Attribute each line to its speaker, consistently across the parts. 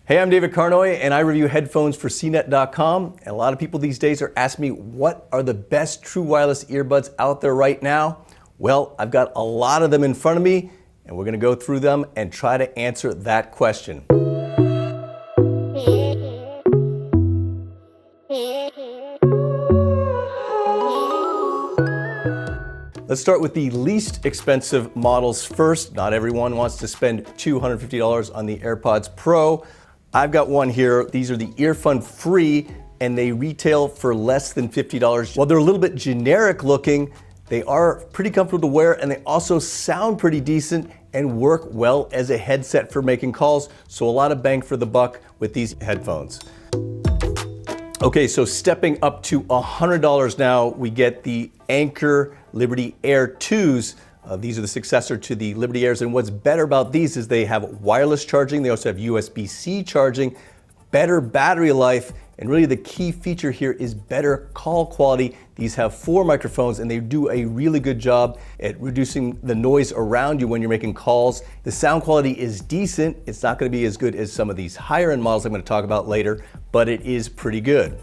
Speaker 1: Hey, I'm David Carnoy, and I review headphones for CNET.com. And a lot of people these days are asking me, what are the best true wireless earbuds out there right now? Well, I've got a lot of them in front of me, and we're going to go through them and try to answer that question. Let's start with the least expensive models first. Not everyone wants to spend $250 on the AirPods Pro. I've got one here. These are the EarFun Free, and they retail for less than $50. While they're a little bit generic looking, they are pretty comfortable to wear, and they also sound pretty decent and work well as a headset for making calls. So a lot of bang for the buck with these headphones. Okay, so stepping up to $100 now, we get the ANKER Liberty Air 2s. These are the successor to the Liberty Airs, and what's better about these is they have wireless charging, they also have USB-C charging, better battery life, and really the key feature here is better call quality. These have 4 microphones, and they do a really good job at reducing the noise around you when you're making calls. The sound quality is decent. It's not going to be as good as some of these higher end models I'm going to talk about later, but it is pretty good.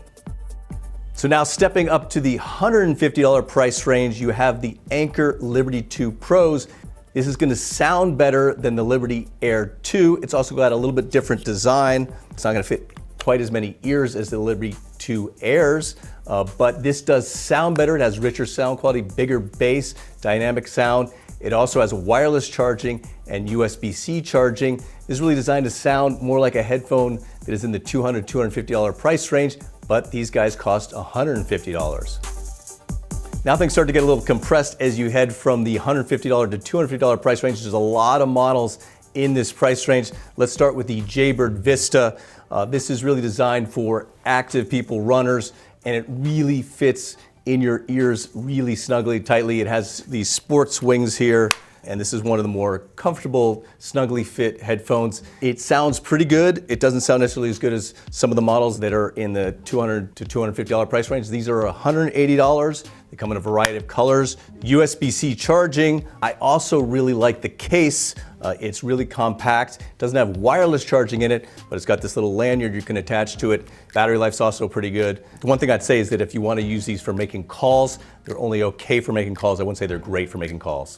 Speaker 1: So now stepping up to the $150 price range, you have the ANKER Liberty 2 Pros. This is going to sound better than the Liberty Air 2. It's also got a little bit different design. It's not going to fit quite as many ears as the Liberty 2 Airs, but this does sound better. It has richer sound quality, bigger bass, dynamic sound. It also has wireless charging and USB-C charging. This is really designed to sound more like a headphone that is in the $200, $250 price range, but these guys cost $150. Now things start to get a little compressed as you head from the $150 to $250 price range. There's a lot of models in this price range. Let's start with the JAYBIRD VISTA. This is really designed for active people, runners, and it really fits in your ears really snugly, tightly. It has these sports wings here, and this is one of the more comfortable, snugly fit headphones. It sounds pretty good. It doesn't sound necessarily as good as some of the models that are in the $200 to $250 price range. These are $180. They come in a variety of colors. USB-C charging. I also really like the case. It's really compact. It doesn't have wireless charging in it, but it's got this little lanyard you can attach to it. Battery life's also pretty good. The one thing I'd say is that if you want to use these for making calls, they're only okay for making calls. I wouldn't say they're great for making calls.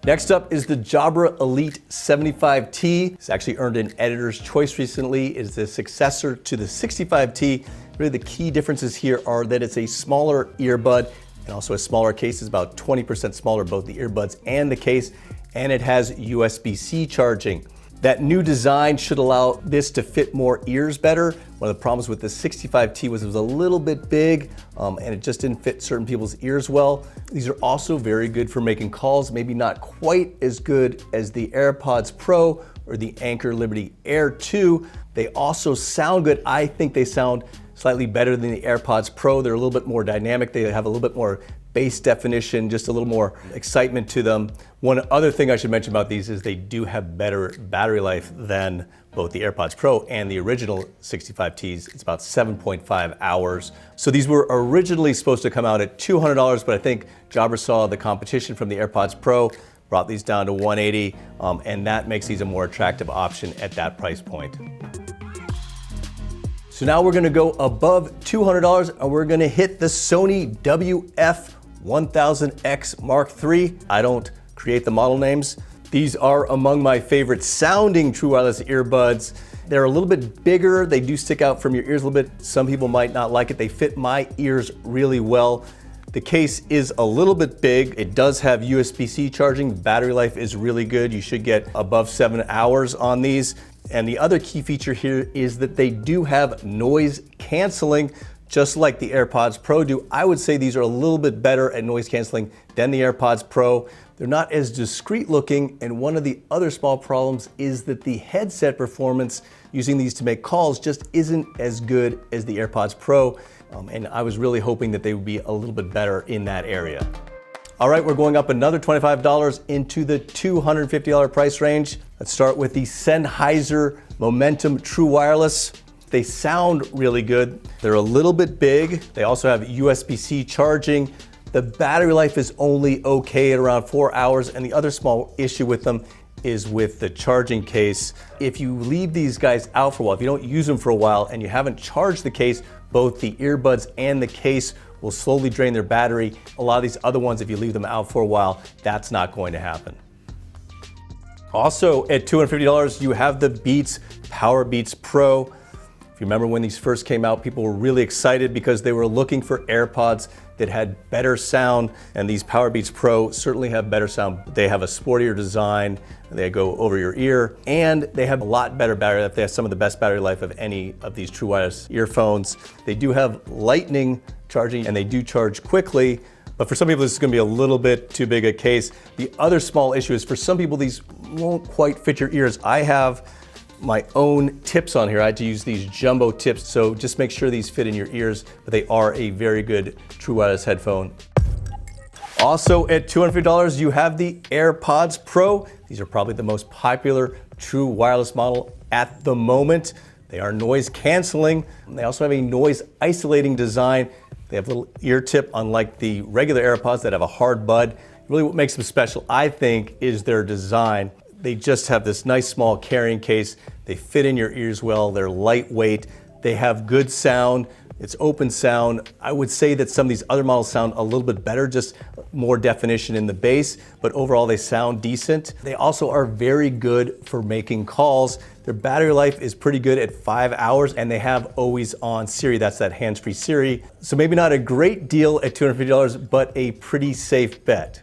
Speaker 1: Next up is the JABRA Elite 75T. It's actually earned an Editor's Choice recently. It's the successor to the 65T. Really the key differences here are that it's a smaller earbud and also a smaller case. It's about 20% smaller, both the earbuds and the case, and it has USB-C charging. That new design should allow this to fit more ears better. One of the problems with the 65T was it was a little bit big and it just didn't fit certain people's ears well. These are also very good for making calls, maybe not quite as good as the AirPods Pro or the ANKER Liberty Air 2. They also sound good. I think they sound slightly better than the AirPods Pro. They're a little bit more dynamic. They have a little bit more bass definition, just a little more excitement to them. One other thing I should mention about these is they do have better battery life than both the AirPods Pro and the original 65Ts. It's about 7.5 hours. So these were originally supposed to come out at $200, but I think JABRA saw the competition from the AirPods Pro, brought these down to $180, and that makes these a more attractive option at that price point. So now we're gonna go above $200 and we're gonna hit the Sony WF-1000X Mark III. I don't create the model names. These are among my favorite sounding true wireless earbuds. They're a little bit bigger. They do stick out from your ears a little bit. Some people might not like it. They fit my ears really well. The case is a little bit big. It does have USB-C charging. Battery life is really good. You should get above 7 hours on these. And the other key feature here is that they do have noise canceling, just like the AirPods Pro do. I would say these are a little bit better at noise canceling than the AirPods Pro. They're not as discreet looking, and one of the other small problems is that the headset performance using these to make calls just isn't as good as the AirPods Pro, and I was really hoping that they would be a little bit better in that area. All right, we're going up another $25 into the $250 price range. Let's start with the Sennheiser Momentum True Wireless. They sound really good. They're a little bit big. They also have USB-C charging. The battery life is only okay at around 4 hours, and the other small issue with them is with the charging case. If you leave these guys out for a while, if you don't use them for a while and you haven't charged the case, both the earbuds and the case will slowly drain their battery. A lot of these other ones, if you leave them out for a while, that's not going to happen. Also at $250, you have the Beats POWERBEATS Pro. If you remember when these first came out, people were really excited because they were looking for AirPods that had better sound, and these POWERBEATS Pro certainly have better sound. They have a sportier design, they go over your ear, and they have a lot better battery life. They have some of the best battery life of any of these true wireless earphones. They do have lightning charging, and they do charge quickly, but for some people this is going to be a little bit too big a case. The other small issue is for some people these won't quite fit your ears. I have my own tips on here. I had to use these jumbo tips, so just make sure these fit in your ears, but they are a very good true wireless headphone. Also at $250, you have the AirPods Pro. These are probably the most popular true wireless model at the moment. They are noise canceling. They also have a noise isolating design. They have a little ear tip, unlike the regular AirPods that have a hard bud. Really what makes them special, I think, is their design. They just have this nice small carrying case. They fit in your ears well. They're lightweight. They have good sound. It's open sound. I would say that some of these other models sound a little bit better, just more definition in the bass, but overall they sound decent. They also are very good for making calls. Their battery life is pretty good at 5 hours, and they have always on Siri. That's that hands-free Siri. So maybe not a great deal at $250, but a pretty safe bet.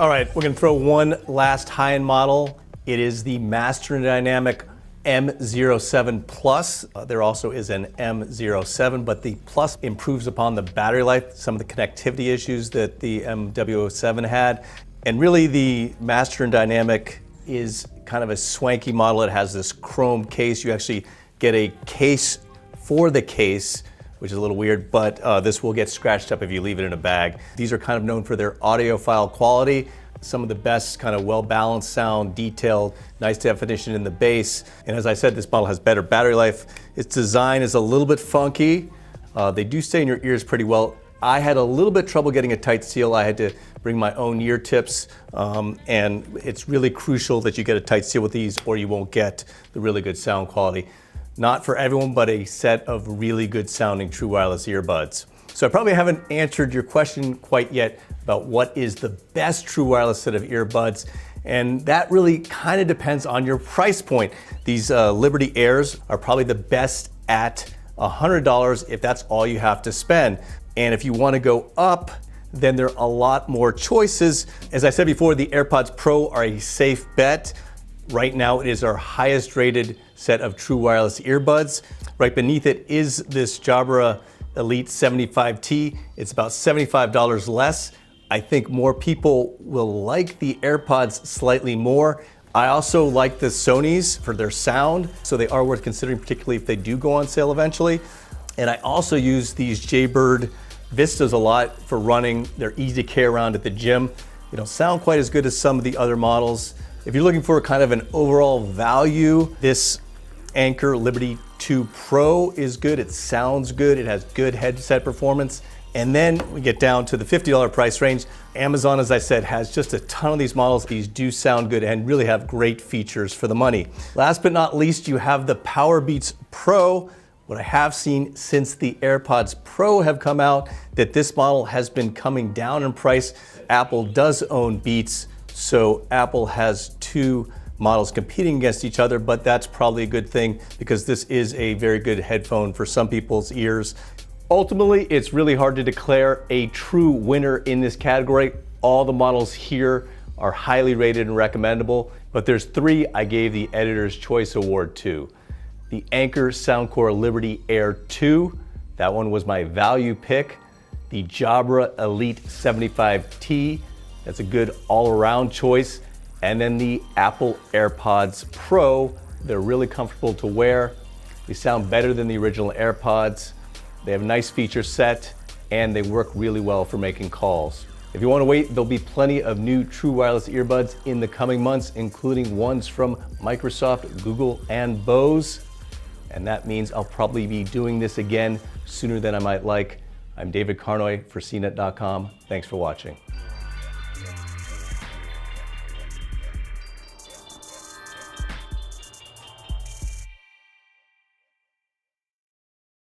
Speaker 1: All right, we're gonna throw one last high-end model. It is the Master and Dynamic M07 Plus. There also is an M07, but the Plus improves upon the battery life, some of the connectivity issues that the MW07 had. And really the Master and Dynamic is kind of a swanky model. It has this chrome case. You actually get a case for the case, which is a little weird, but this will get scratched up if you leave it in a bag. These are kind of known for their audiophile quality. Some of the best kind of well-balanced sound, detailed, nice definition in the bass. And as I said, this model has better battery life. Its design is a little bit funky. They do stay in your ears pretty well. I had a little bit trouble getting a tight seal. I had to bring my own ear tips, and it's really crucial that you get a tight seal with these or you won't get the really good sound quality. Not for everyone, but a set of really good sounding true wireless earbuds. So I probably haven't answered your question quite yet about what is the best true wireless set of earbuds, and that really kind of depends on your price point. These Liberty Airs are probably the best at $100 if that's all you have to spend. And if you want to go up, then there are a lot more choices. As I said before, the AirPods Pro are a safe bet. Right now it is our highest rated set of true wireless earbuds. Right beneath it is this JABRA Elite 75T. It's about $75 less. I think more people will like the AirPods slightly more. I also like the Sonys for their sound, so they are worth considering, particularly if they do go on sale eventually. And I also use these JAYBIRD VISTAs a lot for running. They're easy to carry around at the gym. They don't sound quite as good as some of the other models. If you're looking for kind of an overall value, this ANKER Liberty 2 Pro is good. It sounds good. It has good headset performance. And then we get down to the $50 price range. Amazon, as I said, has just a ton of these models. These do sound good and really have great features for the money. Last but not least, you have the POWERBEATS Pro. What I have seen since the AirPods Pro have come out, that this model has been coming down in price. Apple does own Beats, so Apple has two models competing against each other, but that's probably a good thing because this is a very good headphone for some people's ears. Ultimately, it's really hard to declare a true winner in this category. All the models here are highly rated and recommendable, but there's three I gave the Editor's Choice Award to. The ANKER SOUNDCORE Liberty Air 2, that one was my value pick. The JABRA Elite 75T, that's a good all-around choice. And then the Apple AirPods Pro, they're really comfortable to wear. They sound better than the original AirPods. They have a nice feature set, and they work really well for making calls. If you want to wait, there'll be plenty of new true wireless earbuds in the coming months, including ones from Microsoft, Google, and Bose. And that means I'll probably be doing this again sooner than I might like. I'm David Carnoy for CNET.com. Thanks for watching.